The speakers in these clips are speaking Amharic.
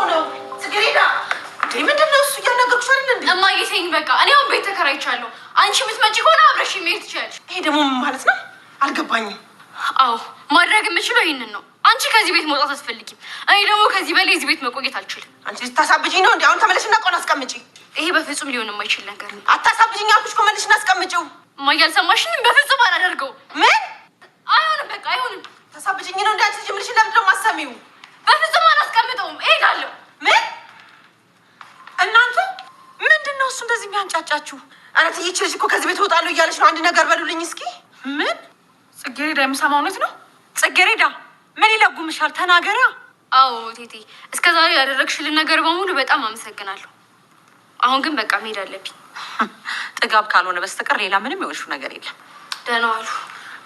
ነው ጽጌረዳ። ምንድነው እሱ እያናገርኩሽ አይደል እንዴ? እማዬ ተይኝ በቃ። እኔ አሁን ቤት ተከራይቻለሁ። አንቺ የምትመጪ ከሆነ አብረሽ መሄድ ትችያለሽ። ይሄ ደግሞ ምን ማለት ነው? አልገባኝም። አዎ ማድረግ የምችለው ይህንን ነው። አንቺ ከዚህ ቤት መውጣት አትፈልጊም። እኔ ደግሞ ከዚህ በላይ እዚህ ቤት መቆየት አልችልም። አንቺ ልታሳብጂኝ ነው እንዴ? አሁን ተመለሽና ቆን አስቀምጪ። ይሄ በፍጹም ሊሆን የማይችል ነገር ነው። አታሳብጂኝ አልኩሽ እኮ መልሽና አስቀምጪው። እማዬ አልሰማሽንም? በፍጹም አላደርገውም። ምን? አይሆንም በቃ አይሆንም። ታሳብጂኝ ነው እንዴ? አንቺ ልጅ ምንሽ ለምንድን ነው የማሰሚው? በፍጹም አላስቀምጠውም። እሄዳለሁ። ምን? እናንተ ምንድነው እሱ እንደዚህ የሚያንጫጫችሁ? ኧረ ትይች ልጅ እኮ ከዚህ ቤት እወጣለሁ እያለች ነው። አንድ ነገር በሉልኝ እስኪ። ምን? ጽጌረዳ የምሰማው እውነት ነው? ጽጌረዳ ምን ይለጉምሻል? ተናገሪያ። አዎ ቴቴ፣ እስከ ዛሬ ያደረግሽልን ነገር በሙሉ በጣም አመሰግናለሁ። አሁን ግን በቃ መሄድ አለብኝ። ጥጋብ ካልሆነ በስተቀር ሌላ ምንም የሆንሽው ነገር የለም። ደህና ዋሉ።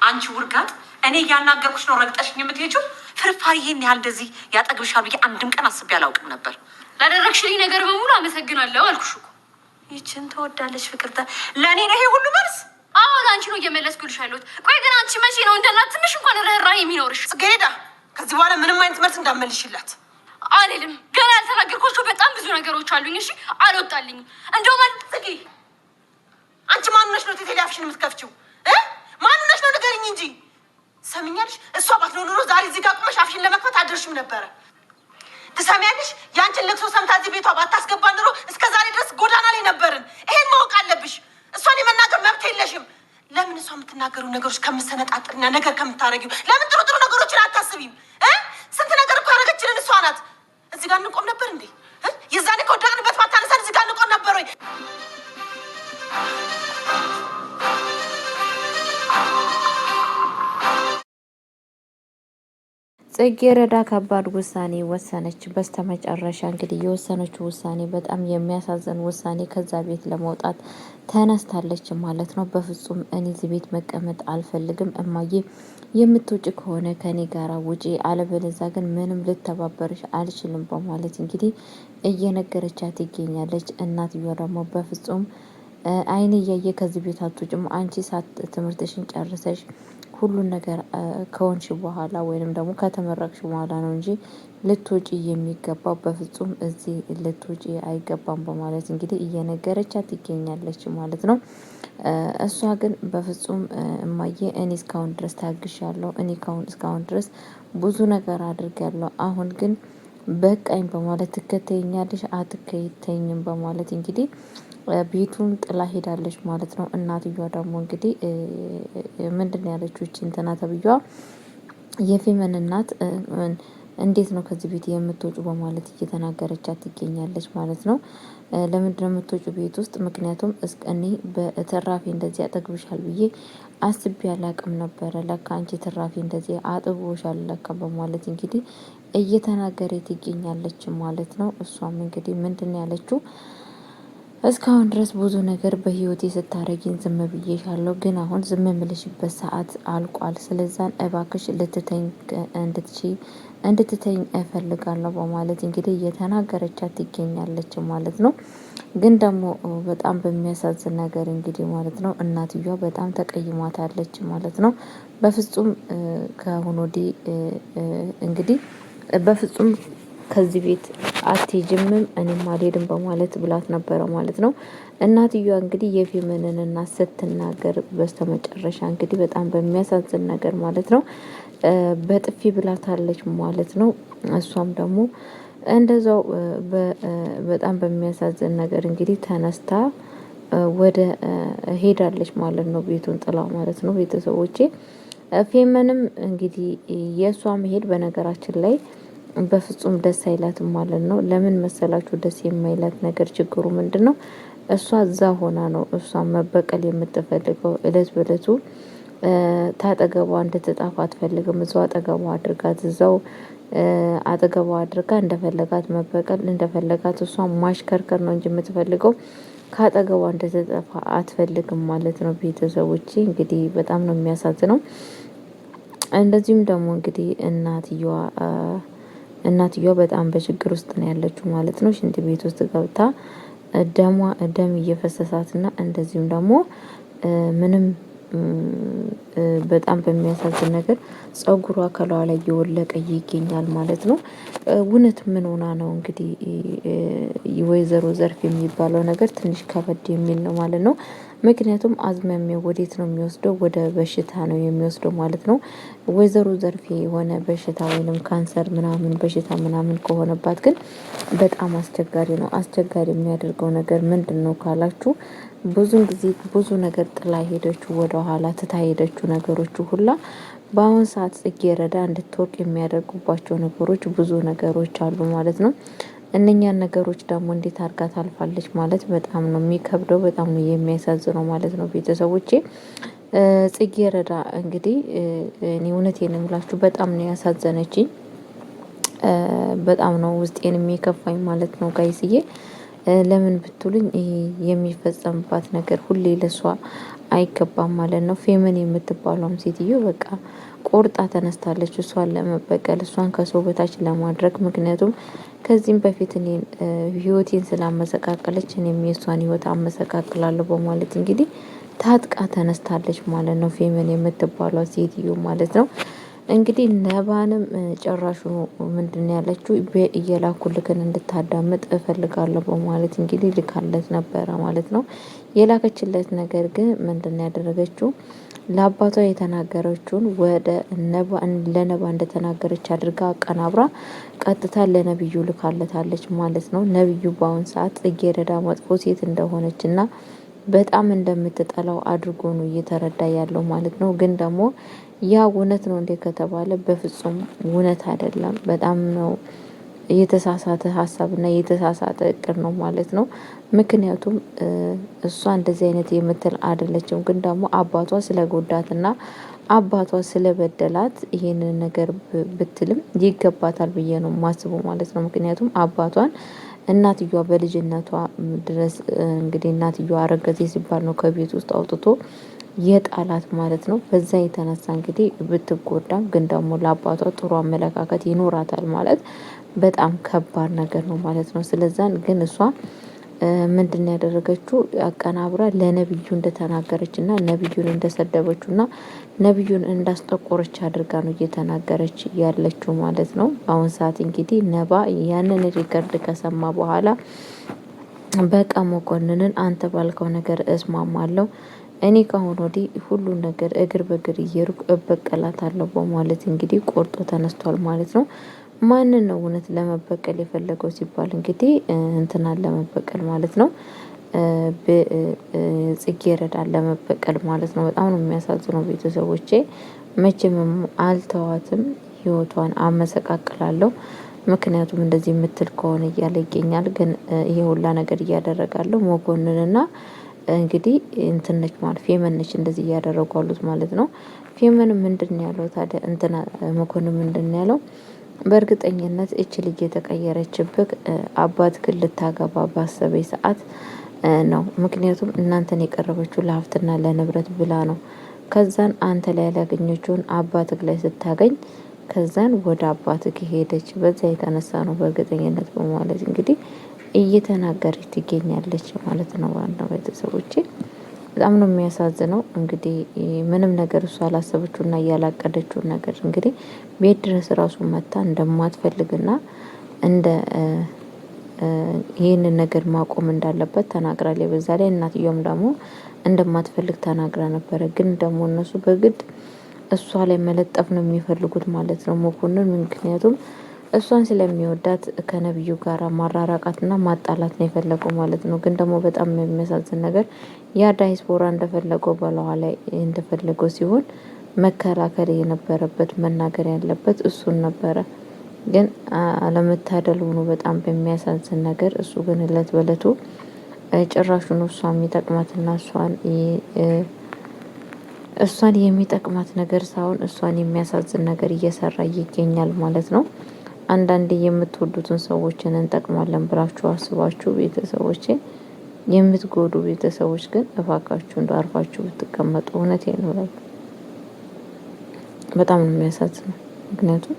አንቺ ውርጋት፣ እኔ እያናገርኩሽ ነው ረግጠሽኝ የምትሄጂው? ፍርፋሪ ይሄን ያህል እንደዚህ ያጠግብሻል ብዬ አንድም ቀን አስቤ አላውቅም ነበር። ላደረግሽልኝ ነገር በሙሉ አመሰግናለሁ አልኩሽ እኮ። ይችን ትወዳለች ፍቅርተ። ለእኔ ነው ይሄ ሁሉ መልስ? አዎ ለአንቺ ነው እየመለስኩልሽ ያለሁት። ቆይ ግን አንቺ መቼ ነው እንደ እናት ትንሽ እንኳን ርህራሄ የሚኖርሽ? ጽጌረዳ፣ ከዚህ በኋላ ምንም አይነት መልስ እንዳመልሽላት አልልም። ገና ያልተናገርኳቸው በጣም ብዙ ነገሮች አሉኝ። እሺ አልወጣልኝም። እንደውም ጽጌ፣ አንቺ ማንነሽ ነው ቴቴ አፍሽን የምትከፍችው? ማንነሽ ነው ንገሪኝ እንጂ። ሰሚኛለሽ? እሷ ባትኖር ኖሮ ዛሬ እዚህ ጋር ቁመሽ አፍሽን ለመክፈት አደርሽም ነበረ። ትሰሚያለሽ? ያንቺን ለቅሶ ሰምታ እዚህ ቤቷ ባታስገባ ኑሮ እስከ ዛሬ ድረስ ጎዳና ላይ ነበርን። ይሄን ማወቅ አለብሽ። እሷን የመናገር መብት የለሽም። ለምን እሷ የምትናገሩ ነገሮች ከምትሰነጣጥርና ነገር ከምታረጊው ለምን ጥሩ ጥሩ ነገሮችን አታስቢም? ስንት ነገር እኮ ያደረገችልን እሷ ናት። እዚህ ጋር እንቆም ነበር እንዴ? የዛኔ ከወደቅንበት ባታነሳን እዚህ ጋር እንቆም ነበር ወይ? ጽጌረዳ ከባድ ውሳኔ ወሰነች። በስተመጨረሻ እንግዲህ የወሰነችው ውሳኔ በጣም የሚያሳዝን ውሳኔ፣ ከዛ ቤት ለመውጣት ተነስታለች ማለት ነው። በፍጹም እኔ እዚህ ቤት መቀመጥ አልፈልግም፣ እማዬ የምትውጭ ከሆነ ከኔ ጋራ ውጪ፣ አለበለዚያ ግን ምንም ልተባበርሽ አልችልም በማለት እንግዲህ እየነገረቻት ይገኛለች። እናትየዋ ደግሞ በፍጹም አይኔ እያየ ከዚህ ቤት አትውጭም፣ አንቺ ሳት ትምህርትሽን ጨርሰሽ ሁሉን ነገር ከወንሽ በኋላ ወይንም ደግሞ ከተመረቅሽ በኋላ ነው እንጂ ልትወጪ የሚገባው፣ በፍጹም እዚህ ልትወጪ አይገባም በማለት እንግዲህ እየነገረቻት ትገኛለች ማለት ነው። እሷ ግን በፍጹም እማዬ እኔ እስካሁን ድረስ ታግሻለሁ፣ እኔ እስካሁን ድረስ ብዙ ነገር አድርጋለሁ፣ አሁን ግን በቃኝ በማለት ትከተይኛለሽ አትከተኝም በማለት እንግዲህ ቤቱን ጥላ ሄዳለች ማለት ነው። እናትየዋ ደግሞ እንግዲህ ምንድነው ያለችው? እንትና ተብዬዋ የፌመን እናት እንዴት ነው ከዚህ ቤት የምትወጩ በማለት እየተናገረቻት ትገኛለች ማለት ነው። ለምንድነው የምትወጩ ቤት ውስጥ? ምክንያቱም እኔ በትራፊ እንደዚህ አጠግብሻል ብዬ አስቤ አላቅም ነበረ፣ ለካ አንቺ ትራፊ እንደዚህ አጥግቦሻል ለካ በማለት እንግዲህ እየተናገረ ትገኛለች ማለት ነው። እሷም እንግዲህ ምንድነው ያለችው? እስካሁን ድረስ ብዙ ነገር በህይወቴ ስታረጊን ዝም ብዬሻለሁ፣ ግን አሁን ዝም የምልሽበት ሰዓት አልቋል። ስለዛን እባክሽ እንድትተኝ እፈልጋለሁ በማለት እንግዲህ እየተናገረቻት ትገኛለች ማለት ነው። ግን ደግሞ በጣም በሚያሳዝን ነገር እንግዲህ ማለት ነው እናትየዋ በጣም ተቀይሟታለች ማለት ነው። በፍጹም ከአሁን ወዲህ እንግዲህ በፍጹም ከዚህ ቤት አትሄጂምም እኔም አልሄድም በማለት ብላት ነበረ ማለት ነው። እናትየዋ እንግዲህ የፌመንን እናት ስትናገር በስተመጨረሻ እንግዲህ በጣም በሚያሳዝን ነገር ማለት ነው በጥፊ ብላታለች ማለት ነው። እሷም ደግሞ እንደዛው በጣም በሚያሳዝን ነገር እንግዲህ ተነስታ ወደ ሄዳለች ማለት ነው፣ ቤቱን ጥላ ማለት ነው። ቤተሰቦቼ ፌመንም እንግዲህ የእሷ መሄድ በነገራችን ላይ በፍጹም ደስ አይላትም ማለት ነው። ለምን መሰላችሁ ደስ የማይላት ነገር? ችግሩ ምንድነው? እሷ እዛ ሆና ነው እሷ መበቀል የምትፈልገው። እለት በእለቱ ታጠገቧ እንድትጣፋ አትፈልግም። እዛው አጠገቧ አድርጋት እዛው አጠገቧ አድርጋ እንደፈለጋት መበቀል እንደፈለጋት እሷ ማሽከርከር ነው እንጂ የምትፈልገው ካጠገቧ እንድትጠፋ አትፈልግም ማለት ነው። ቤተሰቦቼ እንግዲህ በጣም ነው የሚያሳዝነው። እንደዚሁም ደግሞ እንግዲህ እናትየዋ በጣም በችግር ውስጥ ነው ያለችው ማለት ነው። ሽንት ቤት ውስጥ ገብታ ደም እየፈሰሳትና እንደዚሁም ደግሞ ምንም በጣም በሚያሳዝን ነገር ጸጉሯ ከላዋ ላይ እየወለቀ ይገኛል ማለት ነው። እውነት ምን ሆና ነው እንግዲህ ወይዘሮ ዘርፍ የሚባለው ነገር ትንሽ ከበድ የሚል ነው ማለት ነው። ምክንያቱም አዝማሚያው ወዴት ነው የሚወስደው? ወደ በሽታ ነው የሚወስደው ማለት ነው። ወይዘሮ ዘርፌ የሆነ በሽታ ወይንም ካንሰር ምናምን በሽታ ምናምን ከሆነባት ግን በጣም አስቸጋሪ ነው። አስቸጋሪ የሚያደርገው ነገር ምንድን ነው ካላችሁ ብዙን ጊዜ ብዙ ነገር ጥላ ሄደችው ወደ ኋላ ትታ ሄደችው ነገሮቹ ሁላ በአሁን ሰዓት ጽጌረዳ እንድትወርቅ የሚያደርጉባቸው ነገሮች ብዙ ነገሮች አሉ ማለት ነው። እነኛን ነገሮች ደግሞ እንዴት አድርጋ ታልፋለች ማለት በጣም ነው የሚከብደው፣ በጣም ነው የሚያሳዝነው ማለት ነው። ቤተሰቦቼ ጽጌረዳ እንግዲህ እኔ እውነቴን እምላችሁ በጣም ነው ያሳዘነችኝ። በጣም ነው ውስጤን የሚከፋኝ ማለት ነው ጋይስዬ። ለምን ብትሉኝ ይሄ የሚፈጸምባት ነገር ሁሌ ለሷ አይገባም ማለት ነው። ፌመን የምትባለውም ሴትዮ በቃ ቆርጣ ተነስታለች እሷን ለመበቀል፣ እሷን ከሰው በታች ለማድረግ። ምክንያቱም ከዚህም በፊት እኔን ህይወቴን ስላመሰቃቀለች እኔም የሷን ህይወት አመሰቃቅላለሁ በማለት እንግዲህ ታጥቃ ተነስታለች ማለት ነው። ፌመን የምትባለው ሴትዮ ማለት ነው። እንግዲህ ነባንም ጨራሹ ምንድን ያለችው እየላኩልክን እንድታዳምጥ እፈልጋለሁ በማለት እንግዲህ ልካለት ነበረ ማለት ነው። የላከችለት ነገር ግን ምንድን ያደረገችው ለአባቷ የተናገረችውን ወደ ለነባ እንደተናገረች አድርጋ አቀናብራ ቀጥታ ለነብዩ ልካለታለች ማለት ነው። ነብዩ በአሁን ሰዓት ጽጌረዳ መጥፎ ሴት እንደሆነች እና በጣም እንደምትጠላው አድርጎ ነው እየተረዳ ያለው ማለት ነው። ግን ደግሞ ያ እውነት ነው እንዴ ከተባለ በፍጹም እውነት አይደለም። በጣም ነው የተሳሳተ ሀሳብና የተሳሳተ እቅድ ነው ማለት ነው። ምክንያቱም እሷ እንደዚህ አይነት የምትል አይደለችም። ግን ደግሞ አባቷ ስለጎዳትና አባቷ ስለበደላት ይሄንን ነገር ብትልም ይገባታል ብዬ ነው ማስበው ማለት ነው። ምክንያቱም አባቷን እናትየዋ በልጅነቷ ድረስ እንግዲህ እናትየዋ አረገዜ ሲባል ነው ከቤት ውስጥ አውጥቶ የጣላት ማለት ነው። በዛ የተነሳ እንግዲህ ብትጎዳም ግን ደግሞ ለአባቷ ጥሩ አመለካከት ይኖራታል ማለት በጣም ከባድ ነገር ነው ማለት ነው። ስለዛን ግን እሷ ምንድን ያደረገችው አቀናብራ ለነብዩ እንደተናገረችና ነብዩን እንደሰደበችውና ነብዩን እንዳስጠቆረች አድርጋ ነው እየተናገረች ያለችው ማለት ነው። አሁን ሰዓት እንግዲህ ነባ ያንን ሪከርድ ከሰማ በኋላ በቃ መኮንንን አንተ ባልከው ነገር እስማማለሁ፣ እኔ ካሁን ወዲህ ሁሉን ነገር እግር በእግር እየሩቅ እበቀላታለሁ በማለት እንግዲህ ቆርጦ ተነስቷል ማለት ነው። ማንን ነው እውነት ለመበቀል የፈለገው ሲባል እንግዲህ እንትናን ለመበቀል ማለት ነው። ጽጌረዳን ለመበቀል ማለት ነው። በጣም ነው የሚያሳዝነው ቤተሰቦቼ። መቼም አልተዋትም፣ ህይወቷን አመሰቃቅላለሁ። ምክንያቱም እንደዚህ የምትል ከሆነ እያለ ይገኛል። ግን ይሄ ሁላ ነገር እያደረጋለሁ መኮንንና እንግዲህ እንትነች ማለት ፌመን ነች እንደዚህ እያደረጉ አሉት ማለት ነው። ፌመን ምንድን ያለው ታዲያ እንትና መኮንን ምንድን ያለው በእርግጠኝነት እች ልጅ የተቀየረችብህ አባት ግን ልታገባ ባሰበኝ ሰዓት ነው። ምክንያቱም እናንተን የቀረበችው ለሀብትና ለንብረት ብላ ነው። ከዛን አንተ ላይ ያላገኘችውን አባትህ ላይ ስታገኝ ከዛን ወደ አባትህ ሄደች። በዛ የተነሳ ነው በእርግጠኝነት በማለት እንግዲህ እየተናገረች ትገኛለች ማለት ነው። ዋናው ቤተሰቦቼ በጣም ነው የሚያሳዝነው። እንግዲህ ምንም ነገር እሷ ያላሰበችውና ያላቀደችውን ነገር እንግዲህ ቤት ድረስ ራሱ መታ እንደማትፈልግና እንደ ይህንን ነገር ማቆም እንዳለበት ተናግራለች። በዛ ላይ እናትየውም ደግሞ እንደማትፈልግ ተናግራ ነበረ። ግን ደግሞ እነሱ በግድ እሷ ላይ መለጠፍ ነው የሚፈልጉት ማለት ነው መኮንን። ምክንያቱም እሷን ስለሚወዳት ከነብዩ ጋር ማራራቃትና ማጣላት ነው የፈለገው ማለት ነው። ግን ደግሞ በጣም የሚያሳዝን ነገር ያ ዳይስፖራ እንደፈለገው በለዋ ላይ እንደፈለገው ሲሆን መከላከል የነበረበት መናገር ያለበት እሱን ነበረ። ግን አለመታደል ሆኖ በጣም በሚያሳዝን ነገር እሱ ግን እለት በለቱ ጭራሹን እሷ የሚጠቅማትና እሷን የሚጠቅማት ነገር ሳይሆን እሷን የሚያሳዝን ነገር እየሰራ ይገኛል ማለት ነው። አንዳንዴ የምትወዱትን ሰዎችን እንጠቅማለን ብላችሁ አስባችሁ ቤተሰቦቼ የምትጎዱ ቤተሰቦች ግን እባካችሁ እንደ አርፋችሁ ብትቀመጡ። እውነቴን ነው። በጣም ነው የሚያሳዝነው ምክንያቱም